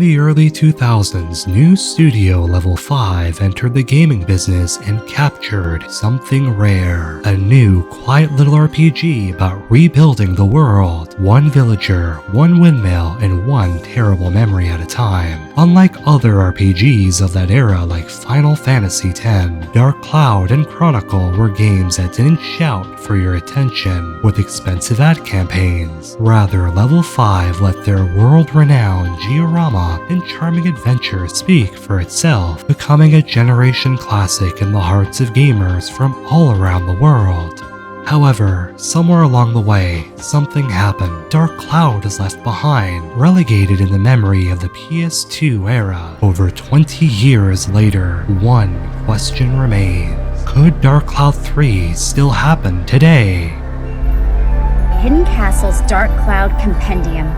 the early 2000s, new studio Level 5 entered the gaming business and captured something rare. A new, quiet little RPG about rebuilding the world, one villager, one windmill, and one terrible memory at a time. Unlike other RPGs of that era like Final Fantasy X, Dark Cloud and Chronicle were games that didn't shout for your attention with expensive ad campaigns. Rather, Level 5 let their world-renowned diorama and charming adventure speak for itself, becoming a generation classic in the hearts of gamers from all around the world. However, somewhere along the way, something happened. Dark Cloud is left behind, relegated in the memory of the PS2 era. Over 20 years later, one question remains. Could Dark Cloud 3 still happen today? Hidden Castle's Dark Cloud Compendium.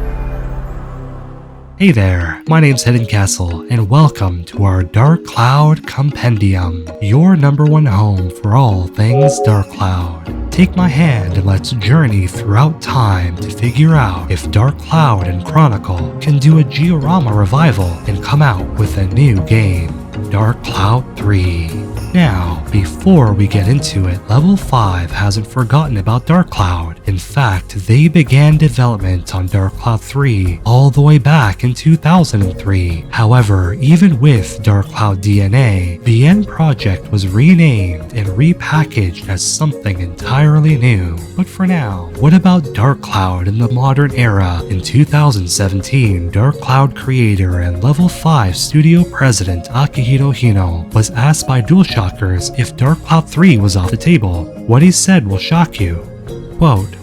Hey there, my name's Hidden Castle, and welcome to our Dark Cloud Compendium, your #1 home for all things Dark Cloud. Take my hand and let's journey throughout time to figure out if Dark Cloud and Chronicle can do a diorama revival and come out with a new game, Dark Cloud 3. Now, before we get into it, Level 5 hasn't forgotten about Dark Cloud. In fact, they began development on Dark Cloud 3 all the way back in 2003. However, even with Dark Cloud DNA, the end project was renamed and repackaged as something entirely new. But for now, what about Dark Cloud in the modern era? In 2017, Dark Cloud creator and Level 5 studio president Akihiro Hino was asked by DualShockers if Dark Cloud 3 was off the table. What he said will shock you. Quote,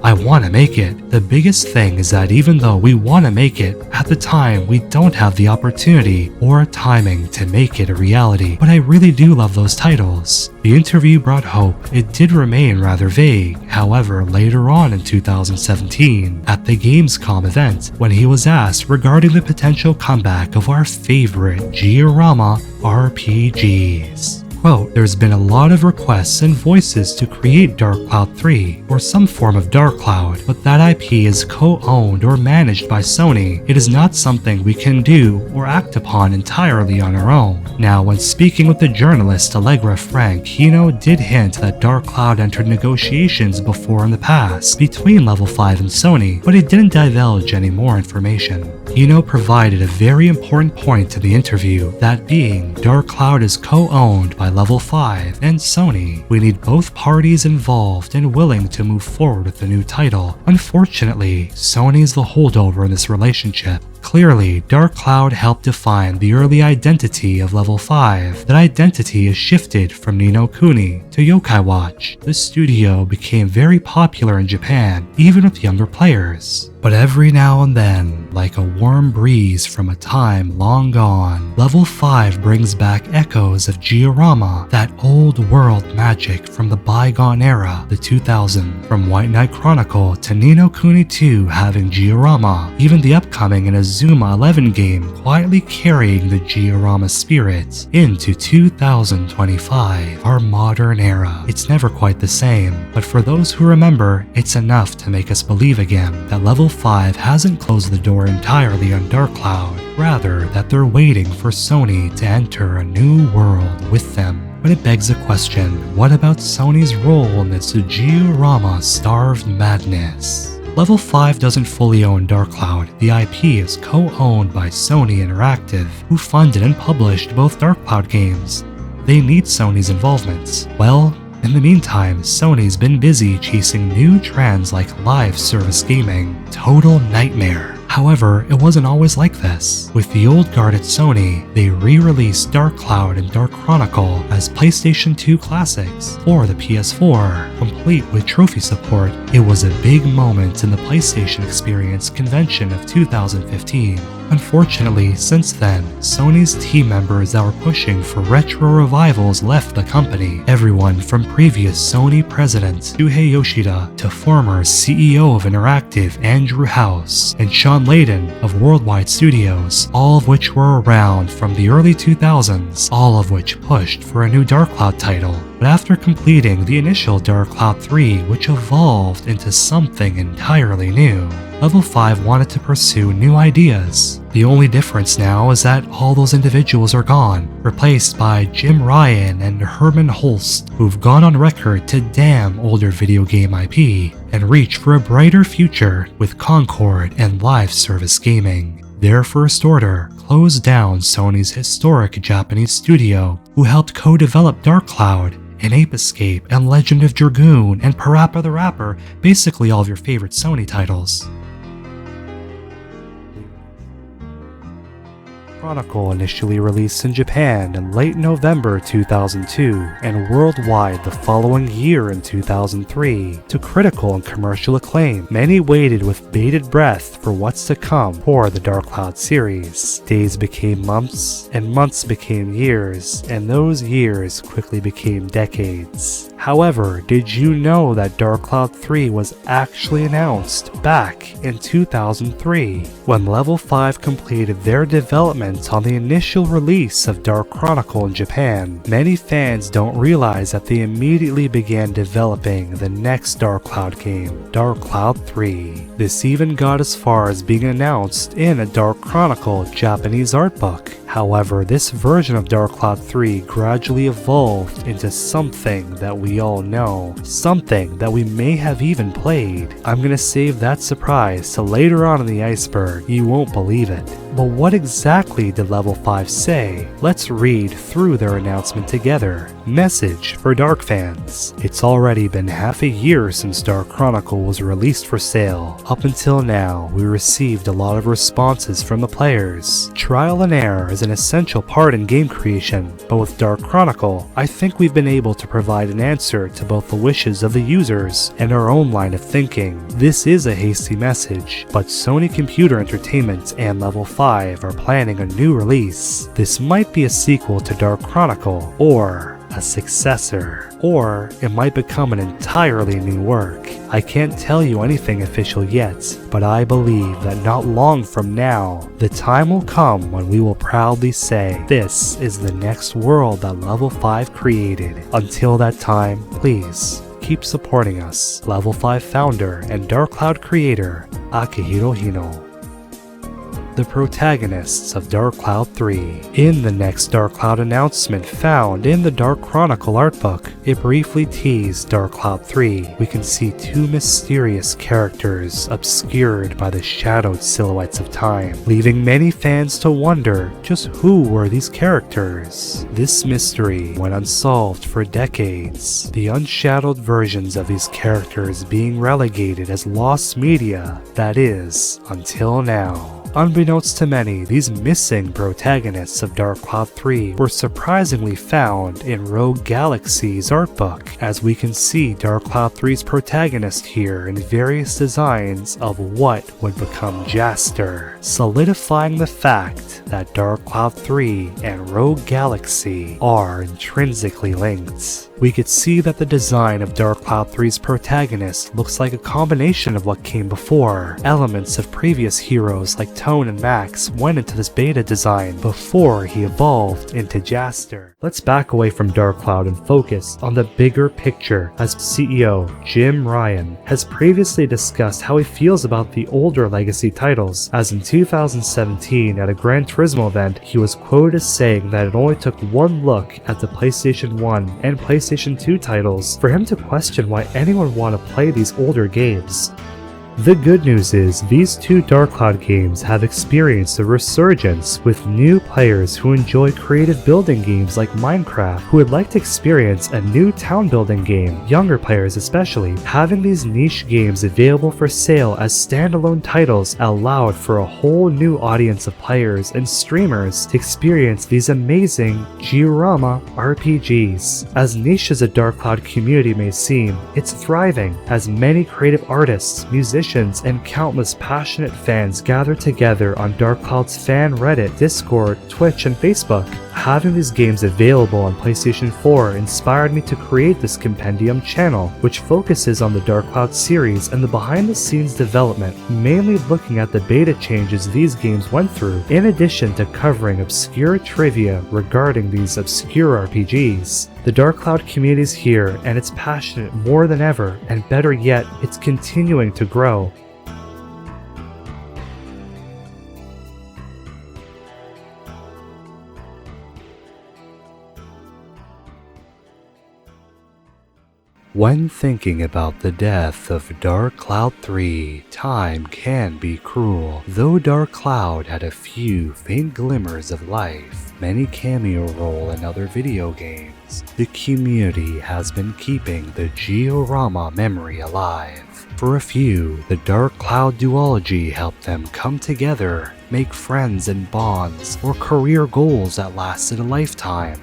"I want to make it. The biggest thing is that even though we want to make it, at the time we don't have the opportunity or timing to make it a reality. But I really do love those titles." The interview brought hope. It did remain rather vague. However, later on in 2017, at the Gamescom event, when he was asked regarding the potential comeback of our favorite diorama RPGs. Quote, "There's been a lot of requests and voices to create Dark Cloud 3, or some form of Dark Cloud, but that IP is co-owned or managed by Sony. It is not something we can do or act upon entirely on our own." Now, when speaking with the journalist Allegra Frank, Hino did hint that Dark Cloud entered negotiations before in the past between Level 5 and Sony, but he didn't divulge any more information. Hino provided a very important point to the interview, that being Dark Cloud is co-owned by Level 5 and Sony. We need both parties involved and willing to move forward with the new title. Unfortunately, Sony is the holdover in this relationship. Clearly, Dark Cloud helped define the early identity of Level 5. That identity is shifted from Ni no Kuni to Yokai Watch. The studio became very popular in Japan, even with younger players. But every now and then, like a warm breeze from a time long gone, Level 5 brings back echoes of diorama, that old world magic from the bygone era, the 2000s. From White Knight Chronicle to Ni no Kuni 2 having diorama, even the upcoming Inazuma 11 game quietly carrying the diorama spirit into 2025, our modern era. It's never quite the same, but for those who remember, it's enough to make us believe again that Level 5 hasn't closed the door entirely on Dark Cloud, rather that they're waiting for Sony to enter a new world with them. But it begs a question, what about Sony's role in this diorama-starved madness? Level 5 doesn't fully own Dark Cloud. The IP is co-owned by Sony Interactive, who funded and published both Dark Cloud games. They need Sony's involvement. Well, in the meantime, Sony's been busy chasing new trends like live service gaming. Total nightmare. However, it wasn't always like this. With the old guard at Sony, they re-released Dark Cloud and Dark Chronicle as PlayStation 2 classics for the PS4, complete with trophy support. It was a big moment in the PlayStation Experience convention of 2015. Unfortunately, since then, Sony's team members that were pushing for retro revivals left the company. Everyone from previous Sony president Shuhei Yoshida to former CEO of Interactive Andrew House and Sean Layden of Worldwide Studios, all of which were around from the early 2000s, all of which pushed for a new Dark Cloud title. But after completing the initial Dark Cloud 3, which evolved into something entirely new, Level 5 wanted to pursue new ideas. The only difference now is that all those individuals are gone, replaced by Jim Ryan and Herman Holst, who've gone on record to damn older video game IP and reach for a brighter future with Concord and live service gaming. Their first order closed down Sony's historic Japanese studio, who helped co-develop Dark Cloud and Ape Escape and Legend of Dragoon and Parappa the Rapper, basically all of your favorite Sony titles. Chronicle initially released in Japan in late November 2002 and worldwide the following year in 2003 to critical and commercial acclaim. Many waited with bated breath for what's to come for the Dark Cloud series. Days became months, and months became years, and those years quickly became decades. However, did you know that Dark Cloud 3 was actually announced back in 2003? When Level 5 completed their development on the initial release of Dark Chronicle in Japan, many fans don't realize that they immediately began developing the next Dark Cloud game, Dark Cloud 3. This even got as far as being announced in a Dark Chronicle Japanese art book. However, this version of Dark Cloud 3 gradually evolved into something that we all know, something that we may have even played. I'm gonna save that surprise till later on in the iceberg, you won't believe it. But what exactly did Level 5 say? Let's read through their announcement together. Message for Dark fans. It's already been half a year since Dark Chronicle was released for sale. Up until now, we received a lot of responses from the players. Trial and error is an essential part in game creation, but with Dark Chronicle, I think we've been able to provide an answer to both the wishes of the users and our own line of thinking. This is a hasty message, but Sony Computer Entertainment and Level 5 are planning a new release. This might be a sequel to Dark Chronicle, or a successor, or it might become an entirely new work. I can't tell you anything official yet, but I believe that not long from now, the time will come when we will proudly say, this is the next world that Level 5 created. Until that time, please keep supporting us. Level 5 founder and Dark Cloud creator, Akihiro Hino. The protagonists of Dark Cloud 3. In the next Dark Cloud announcement found in the Dark Chronicle art book, it briefly teased Dark Cloud 3. We can see two mysterious characters obscured by the shadowed silhouettes of time, leaving many fans to wonder just who were these characters. This mystery went unsolved for decades, the unshadowed versions of these characters being relegated as lost media, that is, until now. Unbeknownst to many, these missing protagonists of Dark Cloud 3 were surprisingly found in Rogue Galaxy's art book, as we can see Dark Cloud 3's protagonist here in various designs of what would become Jaster, solidifying the fact that Dark Cloud 3 and Rogue Galaxy are intrinsically linked. We could see that the design of Dark Cloud 3's protagonist looks like a combination of what came before. Elements of previous heroes like Tone and Max went into this beta design before he evolved into Jaster. Let's back away from Dark Cloud and focus on the bigger picture, as CEO Jim Ryan has previously discussed how he feels about the older legacy titles, as in 2017 at a Gran Turismo event he was quoted as saying that it only took one look at the PlayStation 1 and PlayStation 2 titles for him to question why anyone would want to play these older games. The good news is, these two Dark Cloud games have experienced a resurgence with new players who enjoy creative building games like Minecraft, who would like to experience a new town building game, younger players especially. Having these niche games available for sale as standalone titles allowed for a whole new audience of players and streamers to experience these amazing Giorama RPGs. As niche as a Dark Cloud community may seem, it's thriving, as many creative artists, musicians, and countless passionate fans gather together on Dark Cloud's fan Reddit, Discord, Twitch, and Facebook. Having these games available on PlayStation 4 inspired me to create this compendium channel, which focuses on the Dark Cloud series and the behind-the-scenes development, mainly looking at the beta changes these games went through, in addition to covering obscure trivia regarding these obscure RPGs. The Dark Cloud community is here, and it's passionate more than ever, and better yet, it's continuing to grow. When thinking about the death of Dark Cloud 3, time can be cruel. Though Dark Cloud had a few faint glimmers of life, many cameo role in other video games, the community has been keeping the Georama memory alive. For a few, the Dark Cloud duology helped them come together, make friends and bonds, or career goals that lasted a lifetime.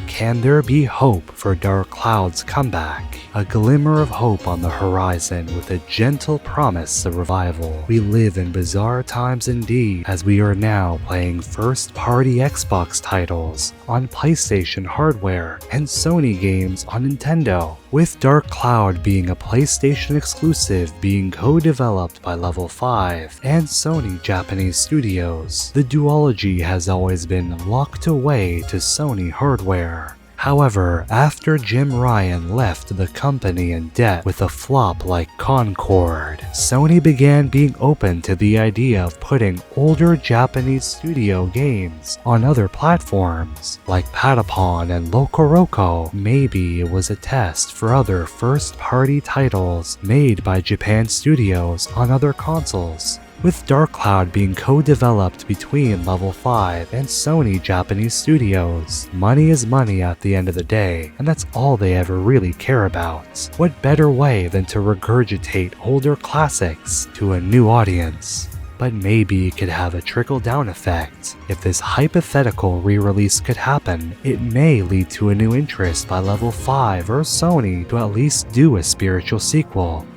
Can there be hope for Dark Cloud's comeback? A glimmer of hope on the horizon with a gentle promise of revival. We live in bizarre times indeed, as we are now playing first-party Xbox titles on PlayStation hardware and Sony games on Nintendo, with Dark Cloud being a PlayStation exclusive being co-developed by Level 5 and Sony Japanese studios. The duology has always been locked away to Sony hardware. However, after Jim Ryan left the company in debt with a flop like Concord, Sony began being open to the idea of putting older Japanese studio games on other platforms, like Patron and Locoroco. Maybe it was a test for other first-party titles made by Japan studios on other consoles. With Dark Cloud being co-developed between Level 5 and Sony Japanese studios, money is money at the end of the day, and that's all they ever really care about. What better way than to regurgitate older classics to a new audience? But maybe it could have a trickle-down effect. If this hypothetical re-release could happen, it may lead to a new interest by Level 5 or Sony to at least do a spiritual sequel.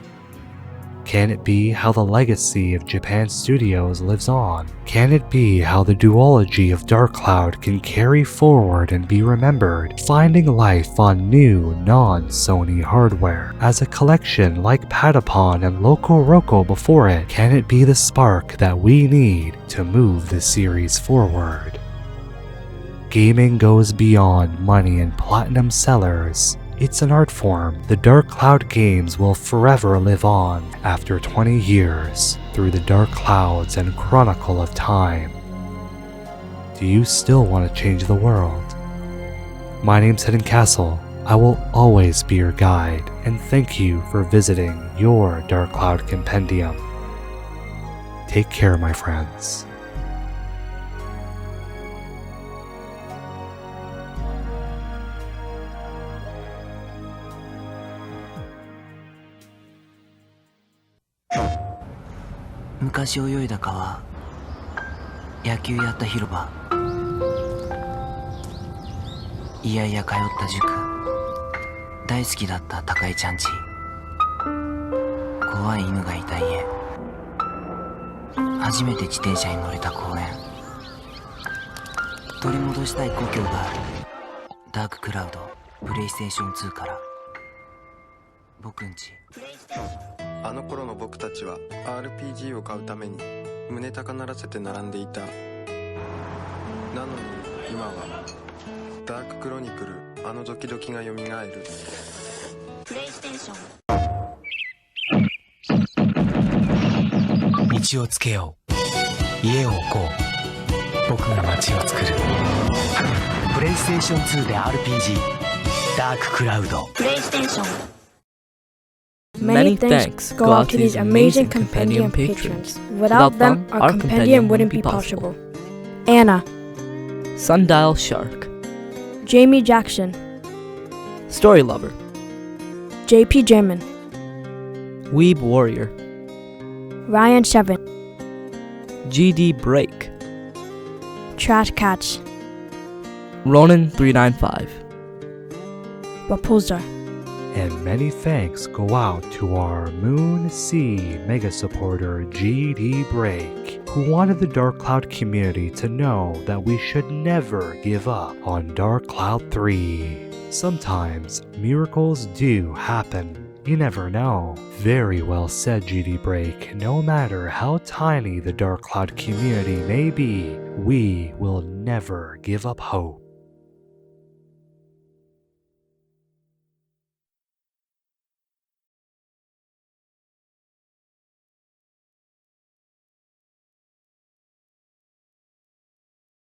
Can it be how the legacy of Japan Studios lives on? Can it be how the duology of Dark Cloud can carry forward and be remembered, finding life on new, non-Sony hardware? As a collection like Patapon and Locoroco before it, can it be the spark that we need to move the series forward? Gaming goes beyond money and platinum sellers. It's an art form. The Dark Cloud games will forever live on after 20 years through the dark clouds and chronicle of time. Do you still want to change the world? My name's Hidden Castle. I will always be your guide, and thank you for visiting your Dark Cloud Compendium. Take care, my friends.昔泳いだ川、野球やった広場、いやいや通った塾、大好きだった高いちゃんち、怖い犬がいた家、初めて自転車に乗れた公園、取り戻したい故郷がある。ダーククラウド、プレイステーション2から。僕んち。あの頃の僕たちは RPG を買うために胸高鳴らせて並んでいた。なのに今はダーククロニクル、あのドキドキが蘇る。プレイステーション。道をつけよう。家を置こう。僕が街を作る。プレイステーション2で RPG ダーククラウド。プレイステーション。Many thanks go out to these amazing compendium patrons. Without them, our compendium wouldn't be possible. Anna, Sundial Shark, Jamie Jackson, Story Lover, JP Jamin, Weeb Warrior, Ryan 7, GD Break, Trash Cats, Ronin 395, Raposa. And many thanks go out to our Moon Sea mega supporter GD Break, who wanted the Dark Cloud community to know that we should never give up on Dark Cloud 3. Sometimes miracles do happen. You never know. Very well said, GD Break. No matter how tiny the Dark Cloud community may be, we will never give up hope.